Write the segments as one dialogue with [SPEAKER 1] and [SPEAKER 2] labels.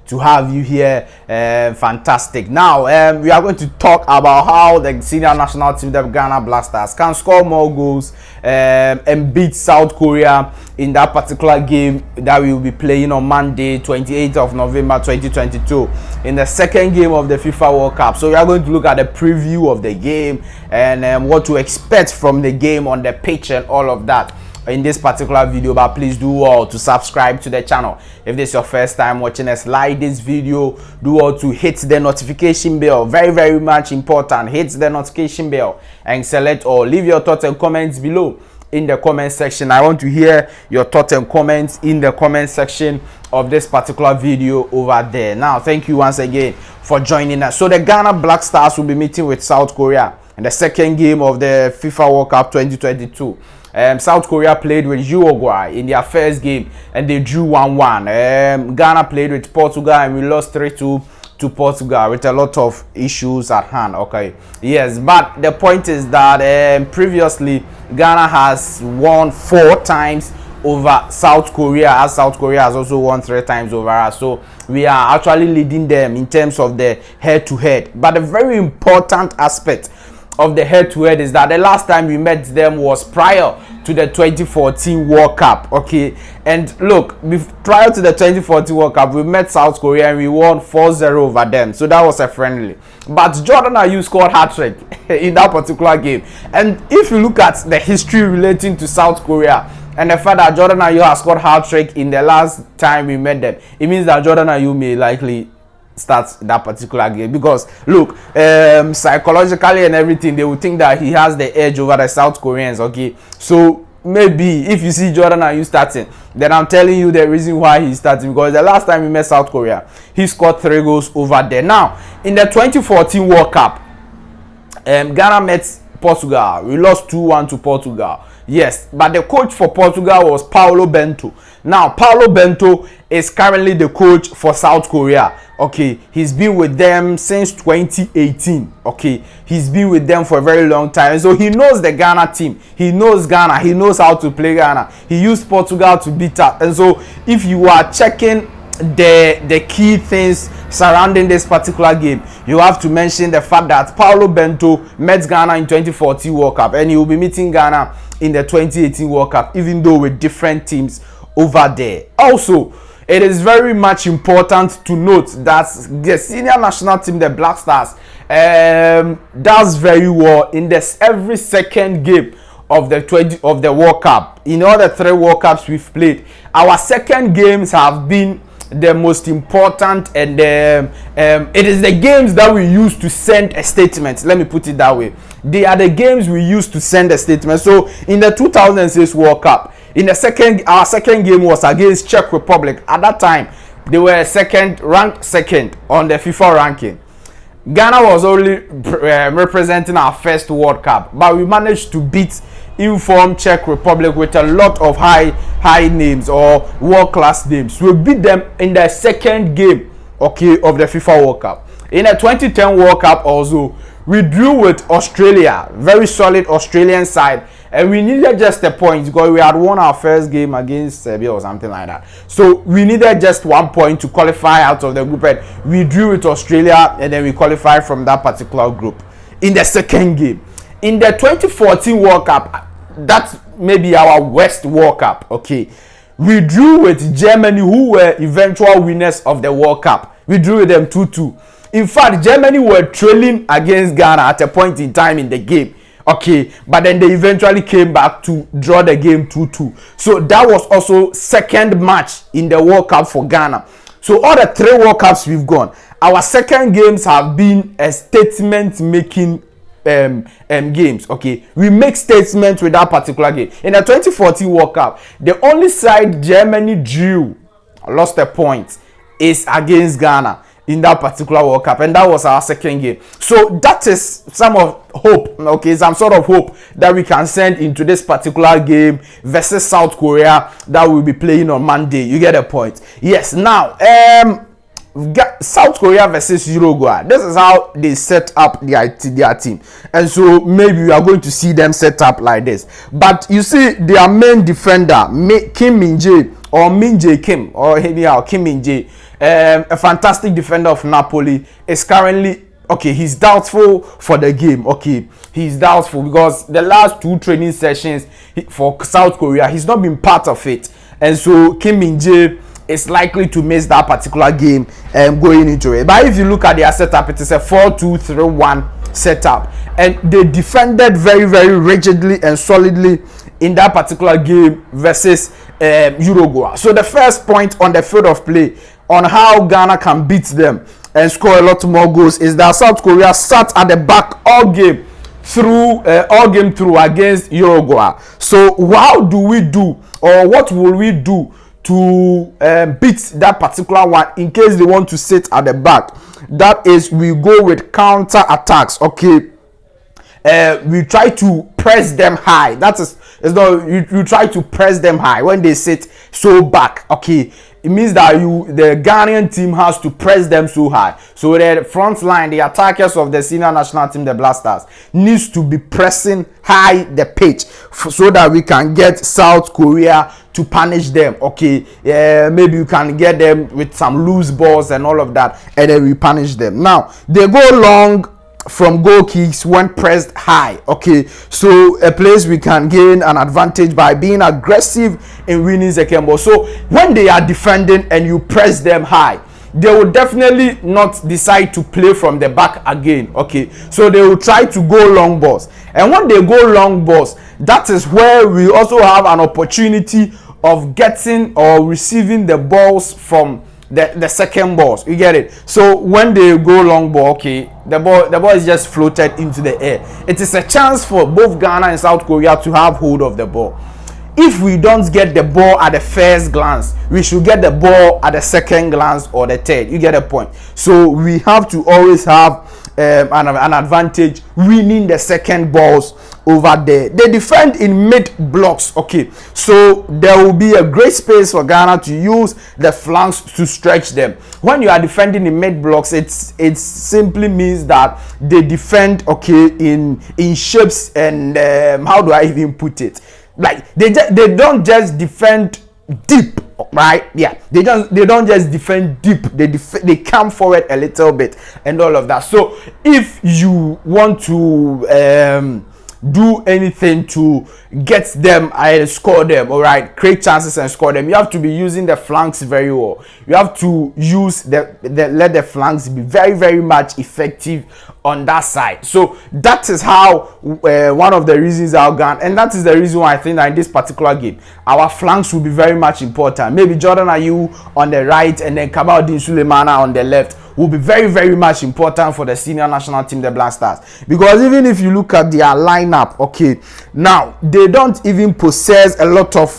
[SPEAKER 1] to have you here. Fantastic. Now, we are going to talk about how the senior national team, the Ghana Black Stars, can score more goals and beat South Korea in that particular game that we will be playing on Monday, 28th of November 2022, in the second game of the FIFA World Cup. So we are going to look at the preview of the game and what to expect from the game on the pitch and all of that in this particular video. But please do all to subscribe to the channel. If this is your first time watching us, like this video, do all to hit the notification bell. Very much important. Hit the notification bell and select all. Leave your thoughts and comments below in the comment section. I want to hear your thoughts and comments in the comment section of this particular video over there. Now, thank you once again for joining us. So the Ghana Black Stars will be meeting with South Korea in the second game of the FIFA World Cup 2022. South Korea played with Uruguay in their first game and they drew 1-1. Ghana played with Portugal and we lost 3-2 to Portugal with a lot of issues at hand. Okay, yes, but the point is that previously Ghana has won 4 times over South Korea, as South Korea has also won 3 times over us. So we are actually leading them in terms of the head-to-head. But a very important aspect of the head-to-head is that the last time we met them was prior to the 2014 World Cup. Okay, and look, prior to the 2014 World Cup, we met South Korea and we won 4-0 over them. So that was a friendly. But Jordan Ayew scored hat-trick in that particular game. And if you look at the history relating to South Korea and the fact that Jordan Ayew has scored hat-trick in the last time we met them, it means that Jordan Ayew may likely starts that particular game, because look, psychologically and everything, they would think that he has the edge over the South Koreans. Okay, so maybe if you see Jordan Ayew starting, then I'm telling you the reason why he's starting, because the last time we met South Korea, he scored 3 goals over there. Now, in the 2014 World Cup, Ghana met Portugal. We lost 2-1 to Portugal. Yes, but the coach for Portugal was Paulo Bento. Now, Paulo Bento is currently the coach for South Korea. Okay, he's been with them since 2018. Okay, he's been with them for a very long time, so he knows the Ghana team. He knows Ghana. He knows how to play Ghana. He used Portugal to beat us. And so, if you are checking the key things surrounding this particular game, you have to mention the fact that Paulo Bento met Ghana in 2014 World Cup, and he will be meeting Ghana in the 2018 World Cup, even though with different teams over there. Also, it is very much important to note that the senior national team, the Black Stars, does very well in this every second game of the World Cup. In all the 3 World Cups we've played, our second games have been the most important, and it is the games that we use to send a statement. Let me put it that way. They are the games we use to send a statement. So in the 2006 World Cup, our second game was against Czech Republic. At that time, they were ranked second on the FIFA ranking. Ghana was only representing our first World Cup, but we managed to beat informed Czech Republic with a lot of high names or world-class names. We beat them in the second game, okay, of the FIFA World Cup. In the 2010 World Cup also, we drew with Australia, very solid Australian side, and we needed just a point because we had won our first game against Serbia or something like that. So we needed just 1 point to qualify out of the group, and we drew with Australia, and then we qualified from that particular group in the second game. In the 2014 World Cup, that's maybe our worst World Cup. Okay, we drew with Germany, who were eventual winners of the World Cup. We drew with them 2-2. In fact, Germany were trailing against Ghana at a point in time in the game. Okay, but then they eventually came back to draw the game 2-2. So that was also second match in the World Cup for Ghana. So all the 3 World Cups we've gone, our second games have been a statement-making games. Okay, we make statements with that particular game. In the 2014 World Cup, the only side Germany drew, lost a point, is against Ghana in that particular World Cup, and that was our second game. So that is some of hope, okay, some sort of hope that we can send into this particular game versus South Korea that we'll be playing on Monday. You get a point? Yes. Now, South Korea versus Uruguay. This is how they set up their team, and so maybe we are going to see them set up like this. But you see, their main defender, Kim Min-jae or Min-jae Kim, or anyhow Kim Min-jae, a fantastic defender of Napoli, is currently okay. He's doubtful for the game. Okay, he's doubtful because the last 2 training sessions for South Korea, he's not been part of it, and so Kim Min-jae is likely to miss that particular game going into it. But if you look at their setup, it is a 4-2-3-1 setup, and they defended very, very rigidly and solidly in that particular game versus Uruguay. So the first point on the field of play on how Ghana can beat them and score a lot more goals is that South Korea sat at the back all game through against Uruguay. So how do we do, or what will we do to beat that particular one in case they want to sit at the back? That is, we go with counter attacks. Okay, we try to press them high. That is, it's not, you try to press them high when they sit so back. Okay, it means that the Ghanaian team has to press them so high. So the front line, the attackers of the senior national team, the Blasters, needs to be pressing high the pitch so that we can get South Korea to punish them. Okay, maybe you can get them with some loose balls and all of that, and then we punish them. Now they go long from goal kicks when pressed high. Okay, so a place we can gain an advantage by being aggressive in winning second ball. So when they are defending and you press them high, they will definitely not decide to play from the back again. Okay, so they will try to go long balls, and when they go long balls, that is where we also have an opportunity of getting or receiving the balls from the second balls. You get it? So when they go long ball, okay, the ball is just floated into the air. It is a chance for both Ghana and South Korea to have hold of the ball. If we don't get the ball at the first glance, we should get the ball at the second glance or the third. You get a point? So we have to always have an advantage winning the second balls over there. They defend in mid blocks. Okay, so there will be a great space for Ghana to use the flanks to stretch them. When you are defending in mid blocks, it simply means that they defend, okay, in shapes, and how do I even put it? Like they don't just defend deep, right? Yeah, they don't just defend deep. They come forward a little bit and all of that. So if you want to do anything to get them and score them, all right, create chances and score them, you have to be using the flanks very well. You have to use let the flanks be very, very much effective on that side. So that is how one of the reasons our Ghana, and that is the reason why I think that in this particular game our flanks will be very much important. Maybe Jordan Ayew on the right and then Kabaldin Sulemana on the left will be very, very much important for the senior national team, the Black Stars, because even if you look at their lineup, okay, now they don't even possess a lot of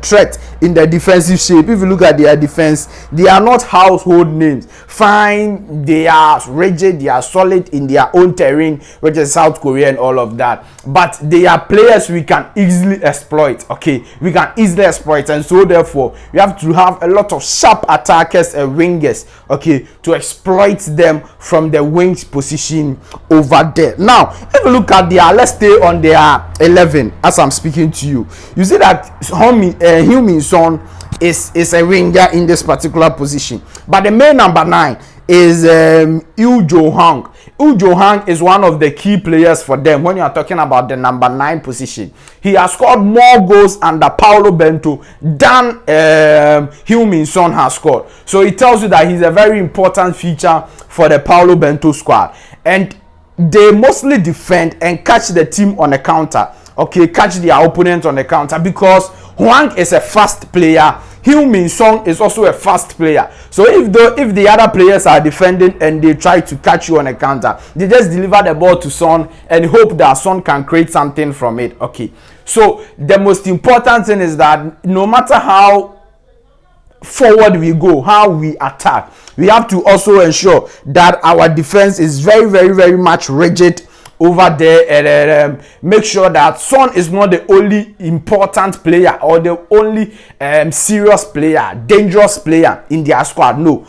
[SPEAKER 1] threat in the defensive shape. If you look at their defense, they are not household names. Fine, they are rigid, they are solid in their own terrain, which is South Korea and all of that, but they are players we can easily exploit. Okay, we can easily exploit, and so therefore we have to have a lot of sharp attackers and wingers, okay, to exploit them from the wings position over there. Now if you look at their, let's stay on their 11 as I'm speaking to you, you see that Heung-min Son is a winger in this particular position, but the main number 9 is Yu Jo-hang. Yu Jo-hang is one of the key players for them when you are talking about the number 9 position. He has scored more goals under Paulo Bento than Heung-min Son has scored. So it tells you that he's a very important feature for the Paulo Bento squad. And they mostly defend and catch the team on the counter. Okay, catch their opponent on the counter, because Hwang is a fast player. Heung-min Son is also a fast player. So if the other players are defending and they try to catch you on a counter, they just deliver the ball to Son and hope that Son can create something from it. Okay, so the most important thing is that no matter how forward we go, how we attack, we have to also ensure that our defense is very, very, very much rigid over there, and make sure that Son is not the only important player or the only serious player, dangerous player in their squad. No,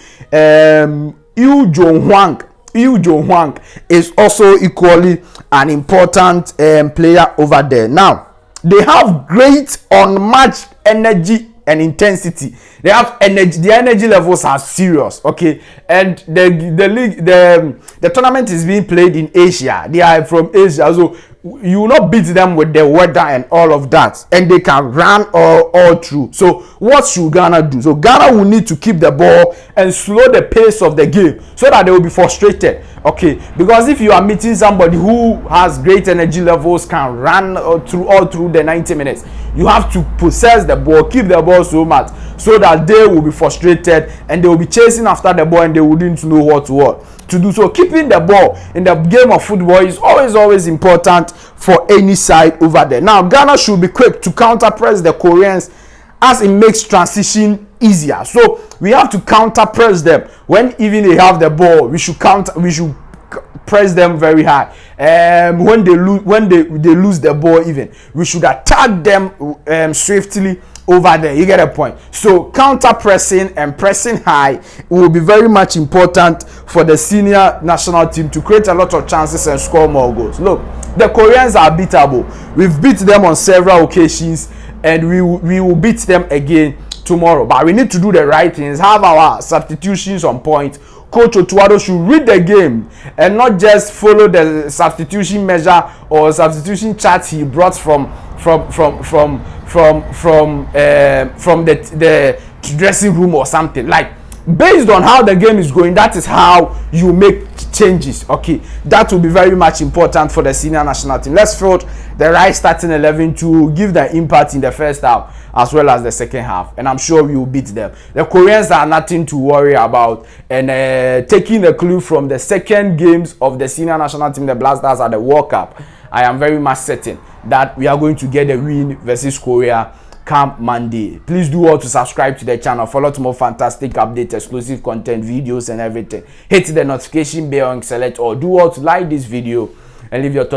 [SPEAKER 1] Yu Jo-hang is also equally an important player over there. Now they have great unmatched energy and intensity. They have energy. The energy levels are serious. Okay, and the league, the tournament is being played in Asia. They are from Asia, so you will not beat them with the weather and all of that, and they can run all through. So what should Ghana do? So Ghana will need to keep the ball and slow the pace of the game so that they will be frustrated. Okay, because if you are meeting somebody who has great energy levels, can run all through the 90 minutes, you have to possess the ball, keep the ball so much so that they will be frustrated and they will be chasing after the ball and they wouldn't know what to do. So keeping the ball in the game of football is always important for any side over there. Now Ghana should be quick to counter press the Koreans as it makes transition easier. So we have to counter press them when even they have the ball. We should press them very high. When they lose the ball, even we should attack them swiftly over there. You get a point. So counter pressing and pressing high will be very much important for the senior national team to create a lot of chances and score more goals. Look, the Koreans are beatable. We've beat them on several occasions and we will beat them again tomorrow. But we need to do the right things, have our substitutions on point. Coach Otuado should read the game and not just follow the substitution measure or substitution chart he brought from the dressing room or something. Like, based on how the game is going, that is how you make changes. Okay, that will be very much important for the senior national team. Let's field the right starting 11 to give the impact in the first half as well as the second half, and I'm sure we will beat them. The Koreans are nothing to worry about, and taking the clue from the second games of the senior national team, the Black Stars at the World Cup, I am very much certain that we are going to get a win versus Korea come Monday. Please do all to subscribe to the channel for a lot more fantastic updates, exclusive content, videos and everything. Hit the notification bell and select all. Do all to like this video and leave your thoughts